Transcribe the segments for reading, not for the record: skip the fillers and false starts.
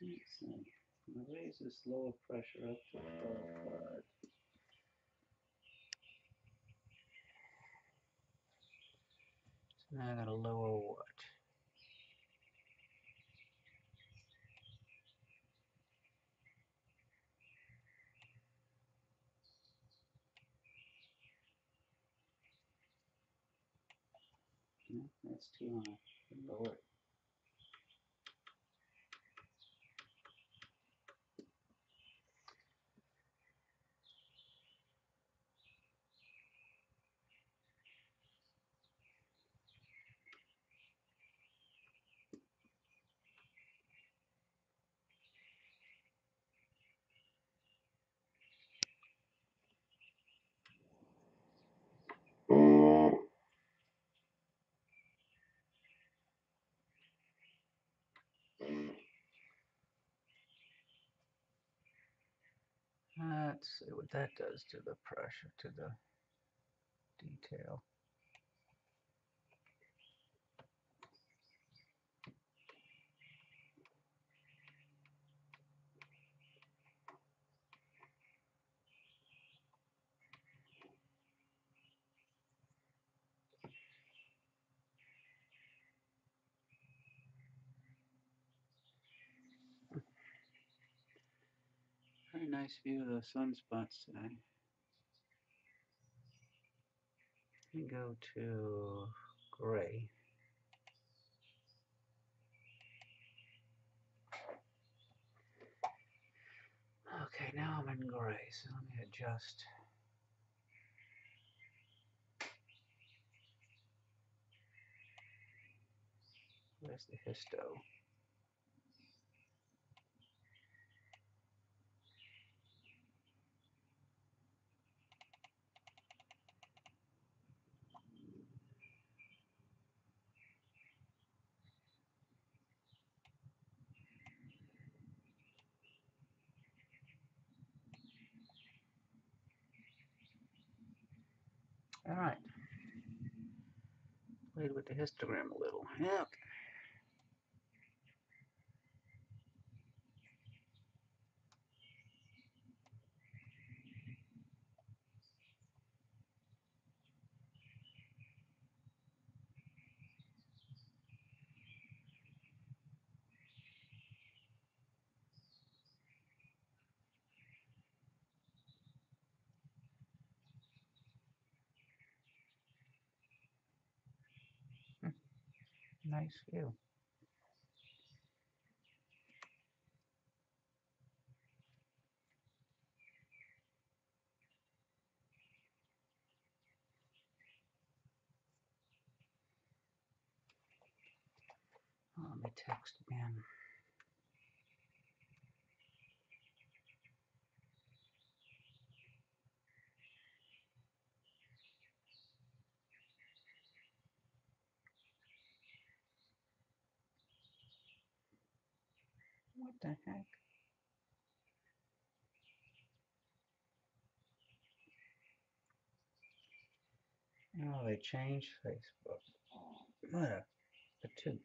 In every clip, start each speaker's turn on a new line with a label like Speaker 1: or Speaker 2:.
Speaker 1: So I'm going to raise this lower pressure up to 12 part. So now I got to lower what? No, that's too high. Lower it. Let's see what that does to the pressure, to the detail. Very nice view of the sunspots today. Let me go to gray. Okay, now I'm in gray, so let me adjust. Where's the histo? All right. Played with the histogram a little. Yeah. Nice view. Oh, let me text again. What the heck? Oh, they changed Facebook. What a toot.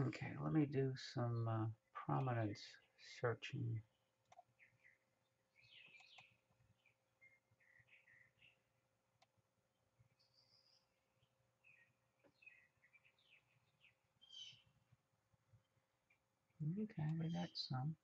Speaker 1: Okay, let me do some prominence searching. Okay, we got some.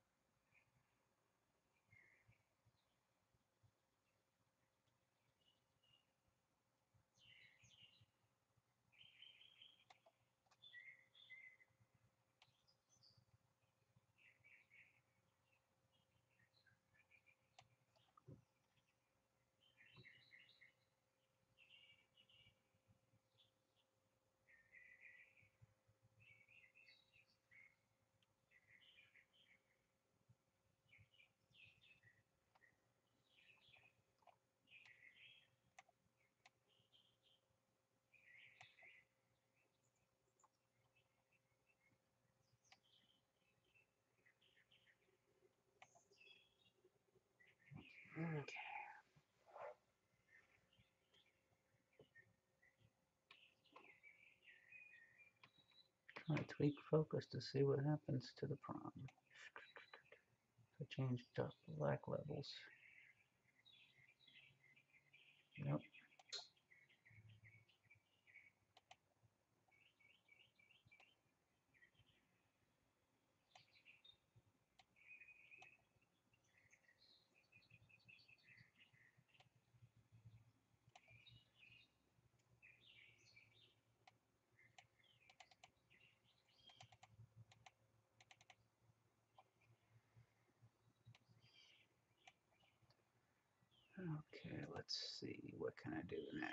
Speaker 1: Okay. Try to tweak focus to see what happens to the prom. So change dark black levels. Nope. Okay, let's see. What can I do now?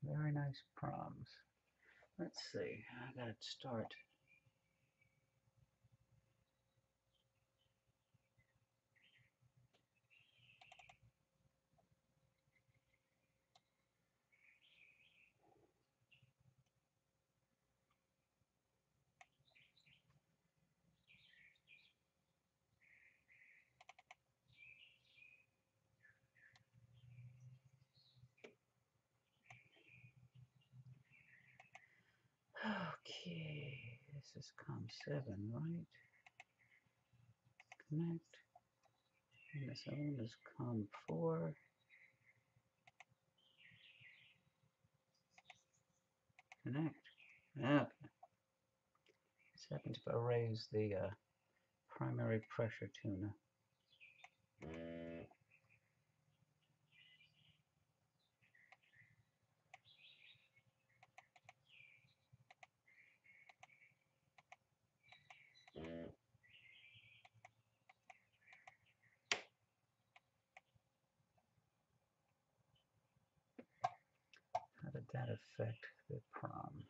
Speaker 1: Very nice proms. Let's see. I gotta start. Okay, this is COM7, right? Connect. And this other one is COM4. Connect. Okay. This happens if I raise the primary pressure tuner. How did that affect the prom?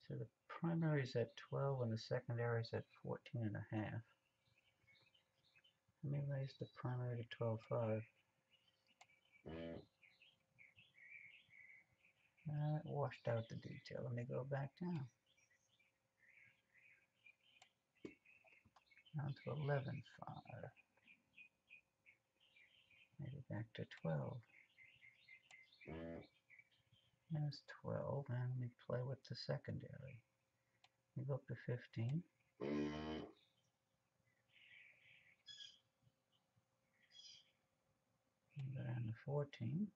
Speaker 1: So the primary is at 12 and the secondary is at 14 and a half. Let me raise the primary to 12.5. That washed out the detail. Let me go back down. Down to 11.5. Maybe back to 12. There's 12, and let me play with the secondary. We go up to 15. Go down to 14.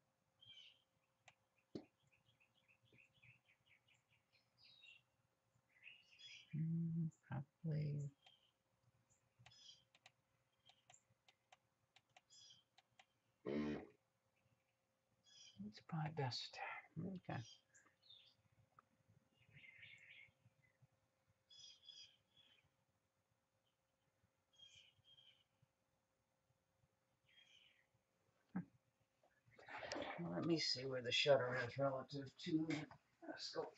Speaker 1: Probably It's probably best. Okay. Well, let me see where the shutter is relative to the scope.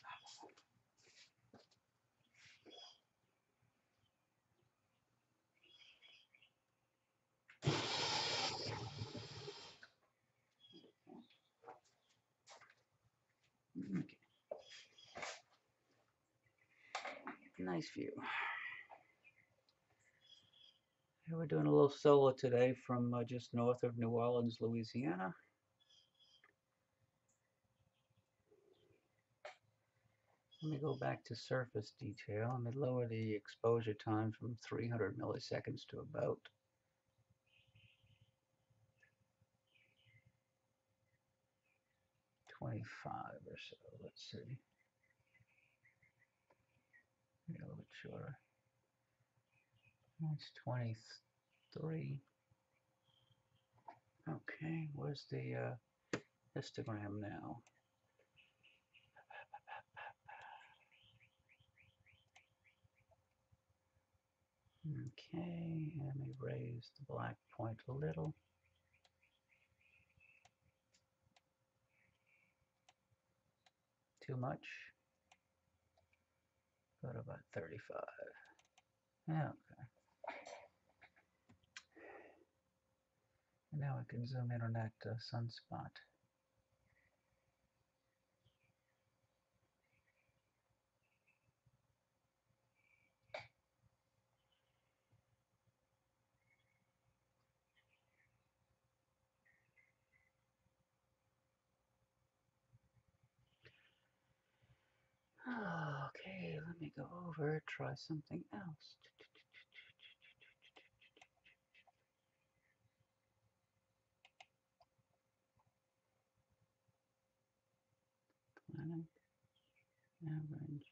Speaker 1: Okay. Nice view. Here we're doing a little solo today from just north of New Orleans, Louisiana. Let me go back to surface detail. Let me lower the exposure time from 300 milliseconds to about 25 or so. Let's see. Maybe a little bit shorter. That's 23. Okay, where's the histogram now? Okay, let me raise the black point a little. Too much? Go to about 35. Yeah, okay. And now we can zoom in on that sunspot. Okay, let me go over, try something else. Planet average.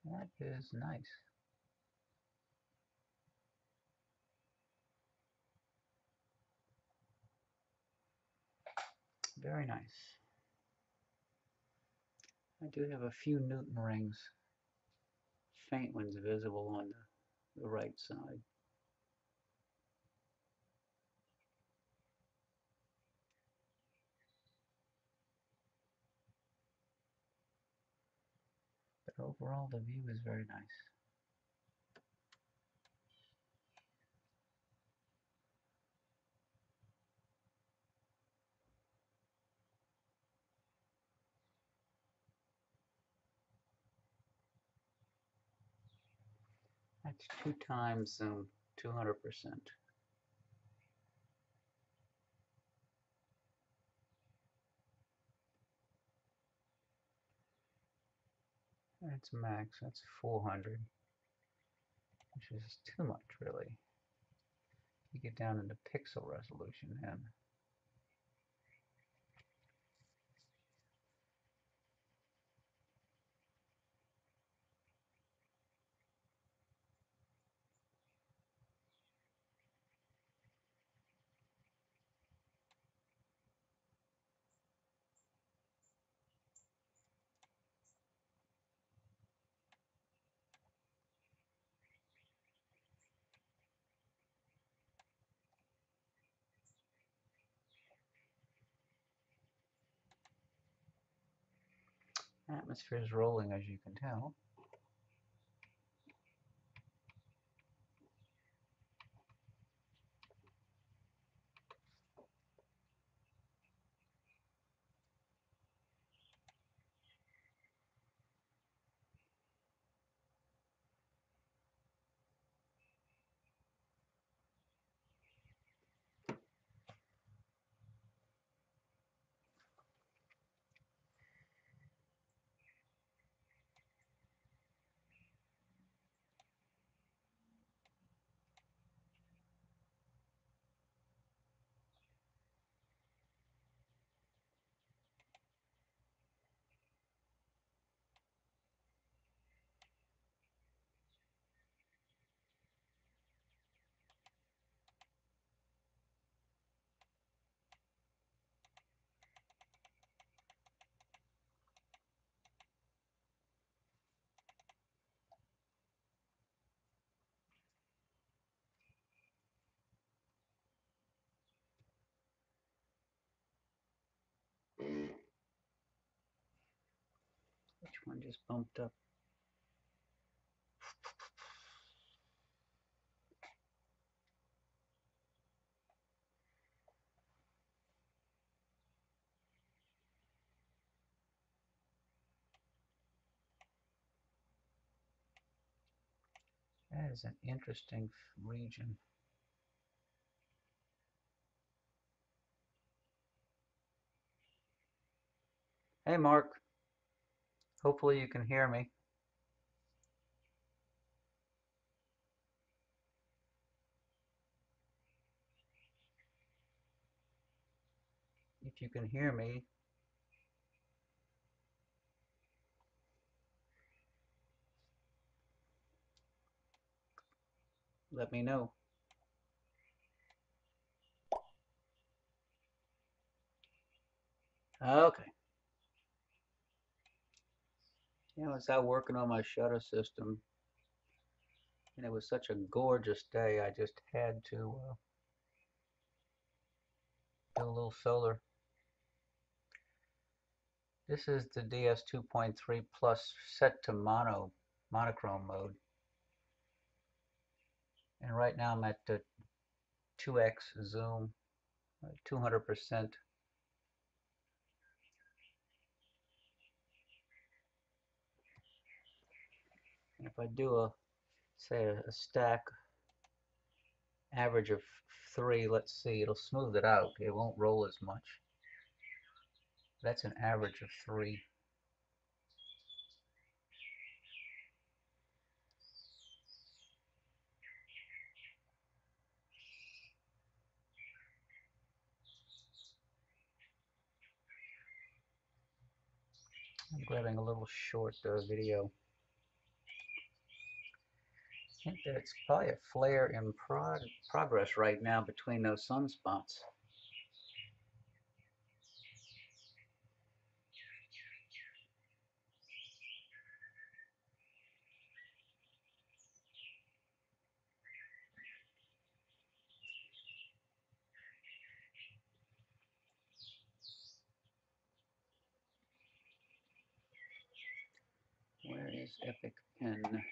Speaker 1: That is nice. Very nice. I do have a few Newton rings, faint ones visible on the right side. But overall, the view is very nice. That's 2 times 200%. That's max, that's 400, which is too much, really. You get down into pixel resolution then. Atmosphere is rolling, as you can tell. One just bumped up. That is an interesting region. Hey, Mark. Hopefully you can hear me. If you can hear me, let me know. Okay. I was out working on my shutter system, and it was such a gorgeous day, I just had to do a little solar. This is the DS2.3 PLUS set to monochrome mode. And right now I'm at the 2x zoom, 200%. And if I do say a stack average of 3, let's see, it'll smooth it out. It won't roll as much. That's an average of 3. I'm grabbing a little short video. I think that it's probably a flare in progress right now between those sunspots. Where is Epic Pen?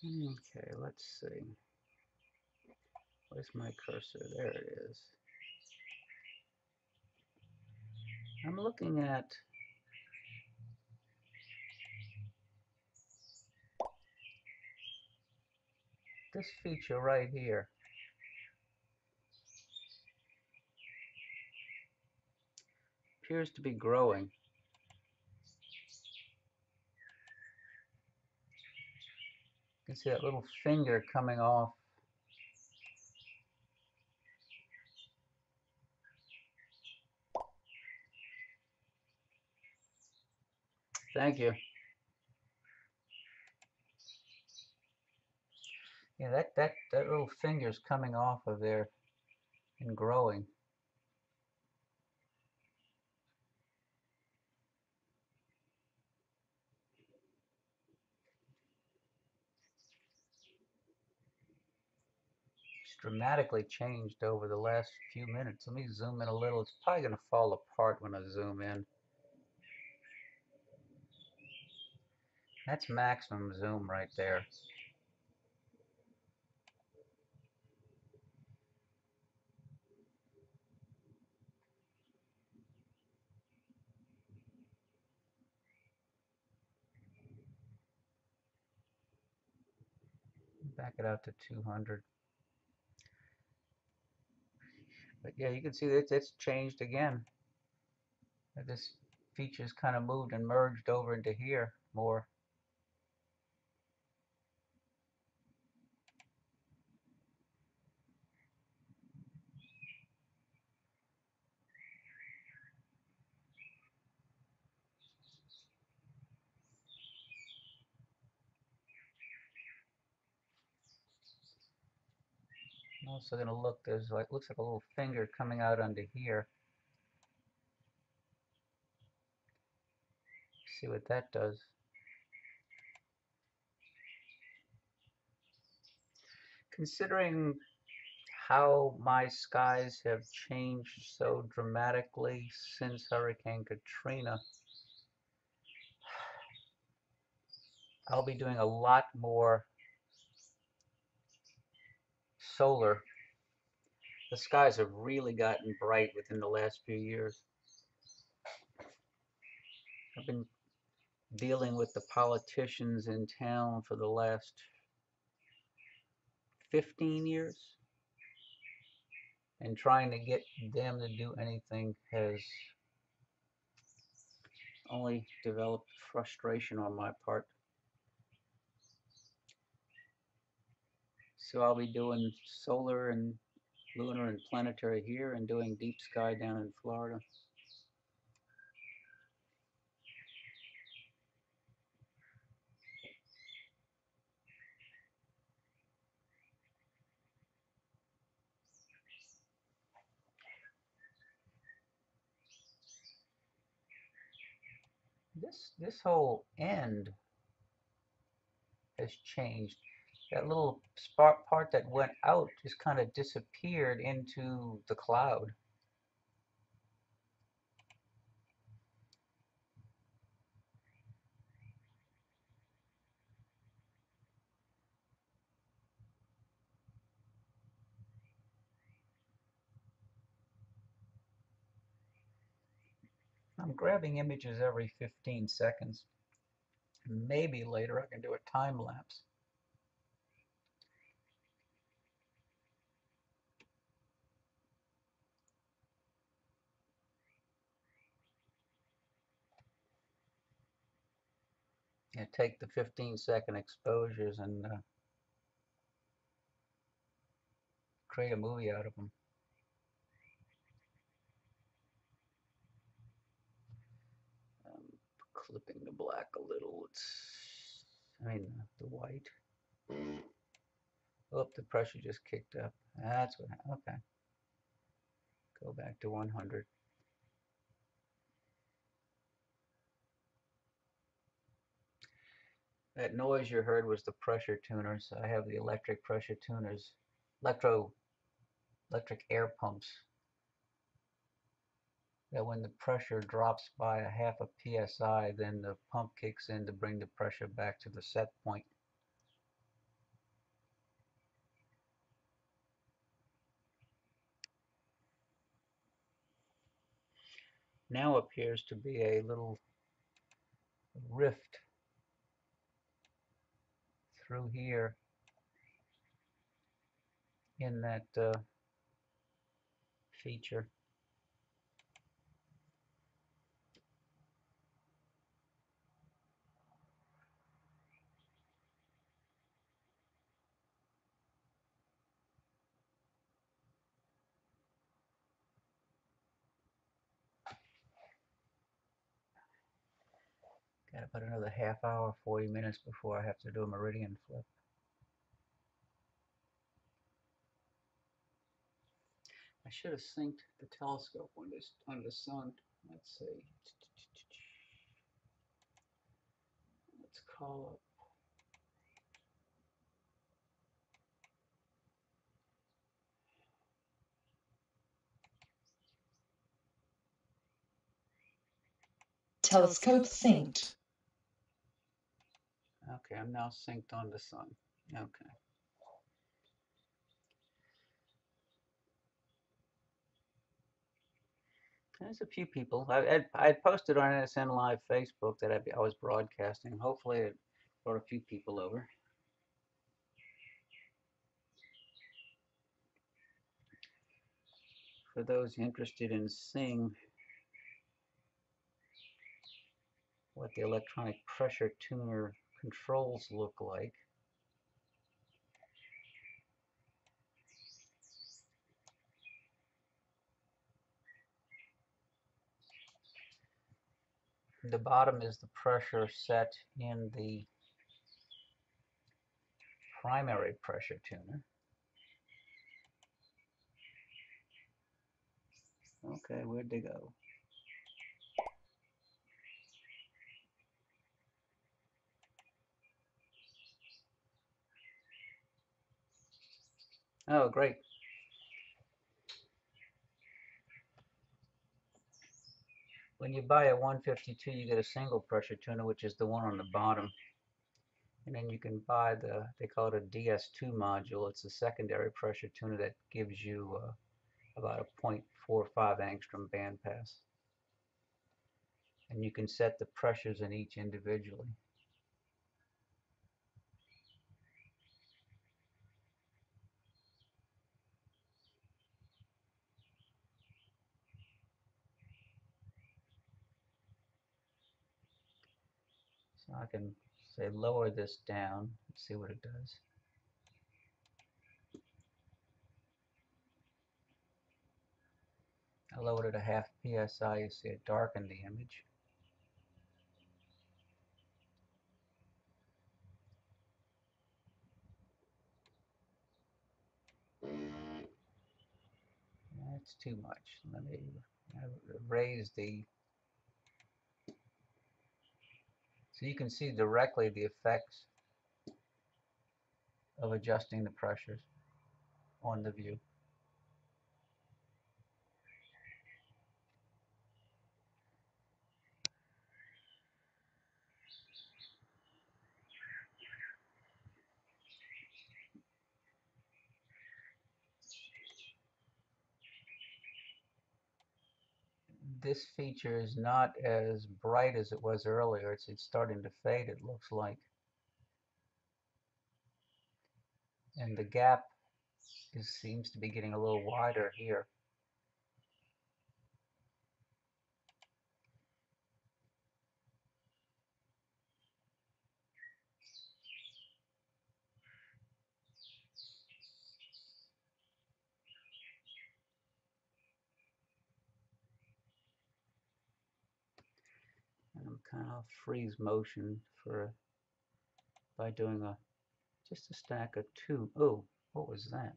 Speaker 1: Okay, let's see. Where's my cursor? There it is. I'm looking at this feature right here. Appears to be growing. You can see that little finger coming off. Thank you. Yeah, that little finger's coming off of there and growing. It's dramatically changed over the last few minutes. Let me zoom in a little. It's probably going to fall apart when I zoom in. That's maximum zoom right there. Back it out to 200. But yeah, you can see that it's changed again. This feature's kind of moved and merged over into here more. Also going to look, there's like, looks like a little finger coming out under here. See what that does. Considering how my skies have changed so dramatically since Hurricane Katrina, I'll be doing a lot more solar. The skies have really gotten bright within the last few years. I've been dealing with the politicians in town for the last 15 years, and trying to get them to do anything has only developed frustration on my part. So I'll be doing solar and lunar and planetary here, and doing deep sky down in Florida. This whole end has changed. That little part that went out just kind of disappeared into the cloud. I'm grabbing images every 15 seconds. Maybe later I can do a time lapse. Yeah, take the 15-second exposures and create a movie out of them. Clipping the black a little. The white. Oh, the pressure just kicked up. That's what happened. Okay. Go back to 100. That noise you heard was the pressure tuners. I have the electric pressure tuners, electric air pumps, that when the pressure drops by a half a psi, then the pump kicks in to bring the pressure back to the set point. Now appears to be a little rift through here in that feature. Got about another half hour, 40 minutes before I have to do a meridian flip. I should have synced the telescope on the sun. Let's see. Let's call up.
Speaker 2: Telescope synced.
Speaker 1: Okay, I'm now synced on the sun. Okay. There's a few people. I had posted on NSN Live Facebook that I was broadcasting. Hopefully it brought a few people over. For those interested in seeing what the electronic pressure tuner controls look like, the bottom is the pressure set in the primary pressure tuner. Okay, where'd they go? Oh, great. When you buy a 152, you get a single pressure tuner, which is the one on the bottom. And then you can buy they call it a DS2 module. It's a secondary pressure tuner that gives you about a 0.45 angstrom bandpass. And you can set the pressures in each individually. So I can say lower this down and see what it does. I lowered it a half psi. You see it darkened the image. That's too much. Let me raise the, so you can see directly the effects of adjusting the pressures on the view. This feature is not as bright as it was earlier. It's starting to fade, it looks like. And the gap seems to be getting a little wider here. And I'm kind of freeze motion for by doing just a stack of two. Oh, what was that?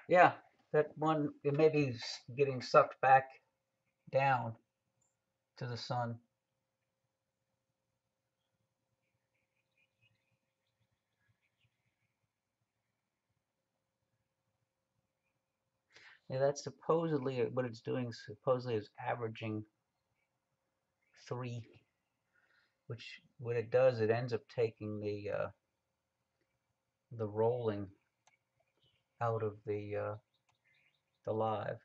Speaker 1: Yeah, that one, it may be getting sucked back down to the sun. Yeah, that's supposedly what it's doing. Supposedly is averaging 3, which what it does, it ends up taking the rolling out of the live.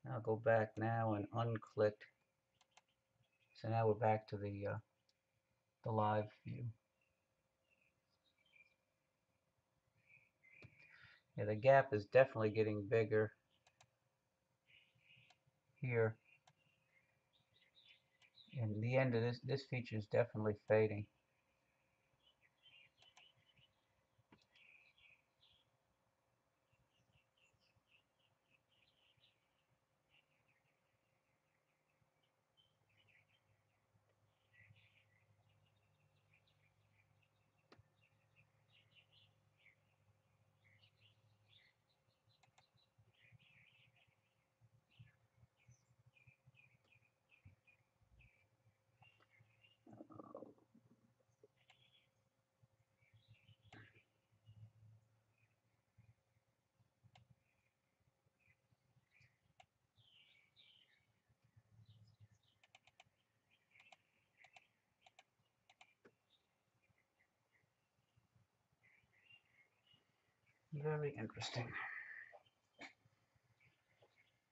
Speaker 1: I'll go back now and unclick. So now we're back to the live view. Yeah, the gap is definitely getting bigger here. And the end of this feature is definitely fading. Very interesting.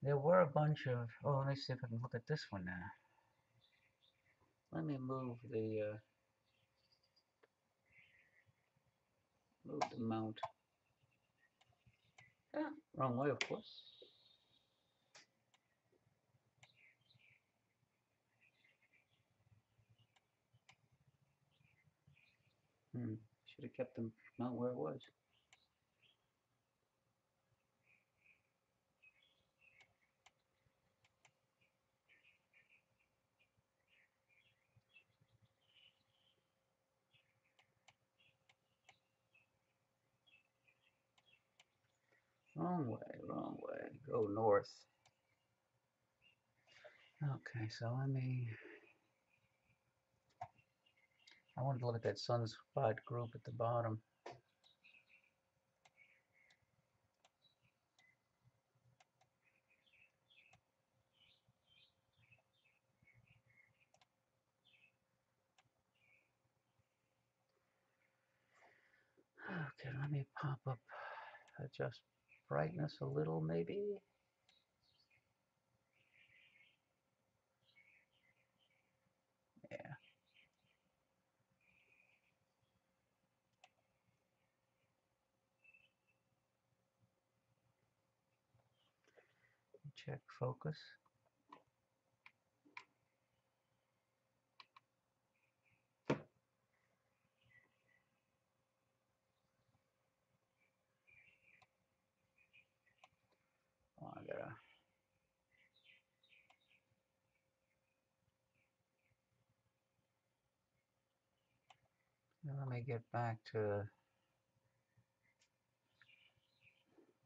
Speaker 1: There were a bunch of, oh, let me see if I can look at this one now. Let me move the mount. Ah, wrong way, of course. Should have kept the mount where it was. Wrong way, wrong way. Go north. Okay, so I wanted to look at that sunspot group at the bottom. Okay, let me pop up, adjust brightness a little maybe. Yeah. Check focus. Oh, I gotta. Let me get back to.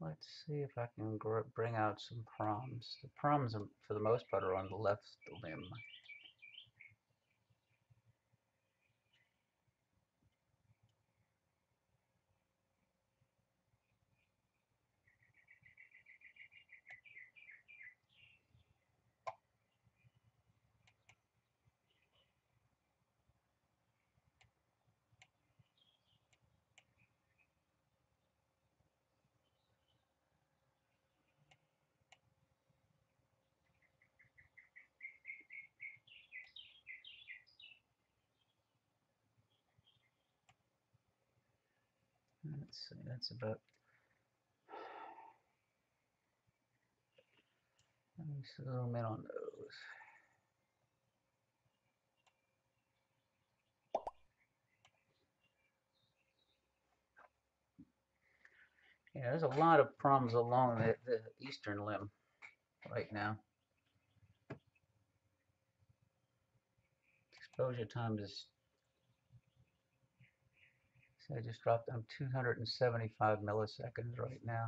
Speaker 1: Let's see if I can bring out some proms. The proms, for the most part, are on the left limb. Let's see, that's about. Let me zoom in on those. Yeah, there's a lot of proms along the eastern limb right now. Exposure time is. So I just dropped them 275 milliseconds right now.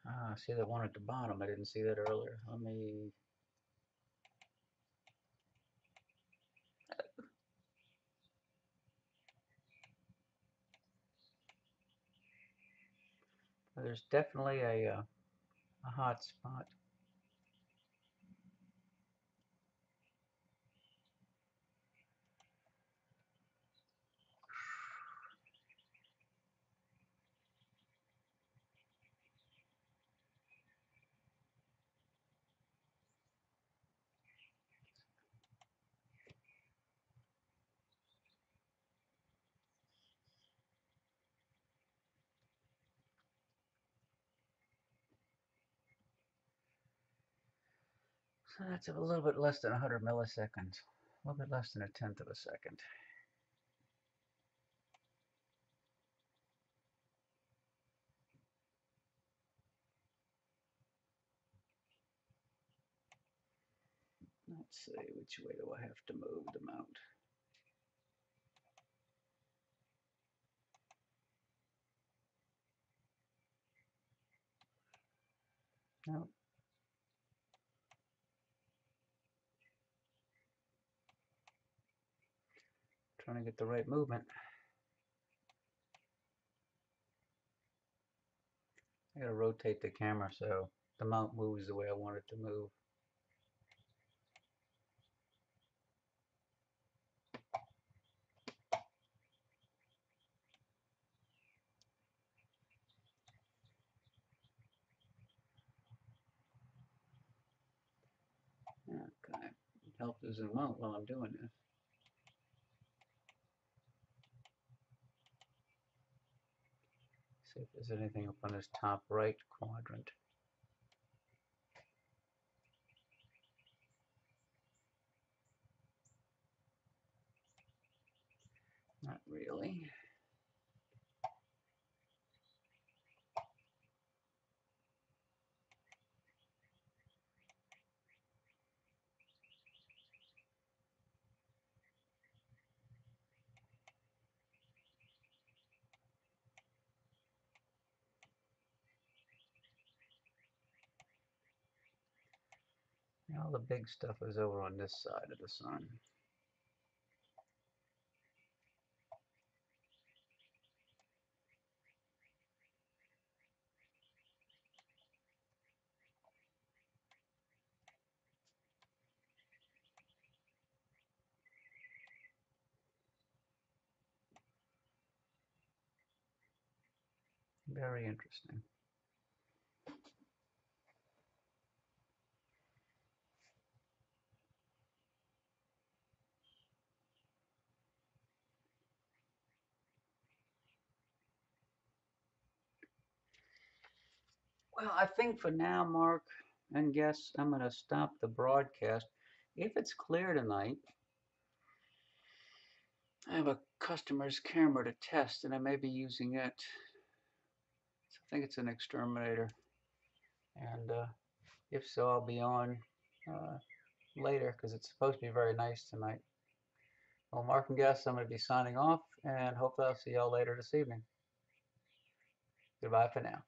Speaker 1: Ah, see that one at the bottom. I didn't see that earlier. Let me. There's definitely a hot spot. So that's a little bit less than 100 milliseconds. A little bit less than a tenth of a second. Let's see, which way do I have to move the mount? No. Trying to get the right movement. I gotta rotate the camera so the mount moves the way I want it to move. Okay, help to zoom out while I'm doing this. See if there's anything up on this top right quadrant. Not really. All the big stuff is over on this side of the sun. Very interesting. Well, I think for now, Mark and guests, I'm going to stop the broadcast. If it's clear tonight, I have a customer's camera to test, and I may be using it. So I think it's an exterminator. And if so, I'll be on later because it's supposed to be very nice tonight. Well, Mark and guests, I'm going to be signing off, and hopefully I'll see y'all later this evening. Goodbye for now.